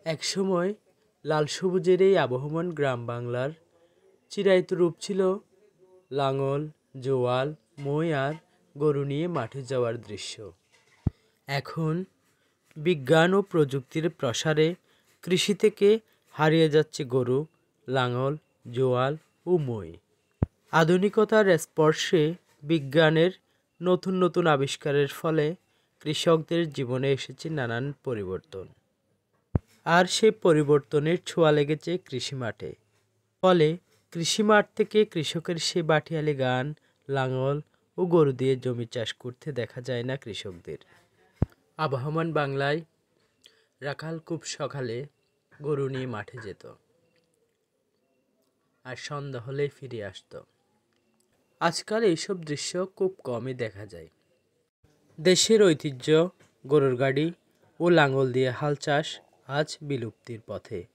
একসময় লাল সবুজের এই আবহমান গ্রাম বাংলার চিরায়ত রূপ ছিল লাঙল, জোয়াল, মই আর গরু নিয়ে মাঠে যাওয়ার দৃশ্য। এখন বিজ্ঞান ও প্রযুক্তির প্রসারে কৃষি থেকে হারিয়ে যাচ্ছে গরু, লাঙল, জোয়াল ও মই। আধুনিকতার স্পর্শে বিজ্ঞানের নতুন নতুন আবিষ্কারের ফলে কৃষকদের জীবনে এসেছে নানান পরিবর্তন। আর সেই পরিবর্তনের ছোঁয়া লেগেছে কৃষি মাঠে। ফলে কৃষি মাঠ থেকে কৃষকের সে বাটিয়ালি গান, লাঙল ও গরু দিয়ে জমি চাষ করতে দেখা যায় না কৃষকদের। আবহমান বাংলায় রাখাল খুব সকালে গরু নিয়ে মাঠে যেত আর সন্ধ্যা হলেই ফিরে আসতো। আজকাল এইসব দৃশ্য খুব কমই দেখা যায়। দেশের ঐতিহ্য গরুর গাড়ি ও লাঙল দিয়ে হাল চাষ আজ বিলুপ্তির পথে।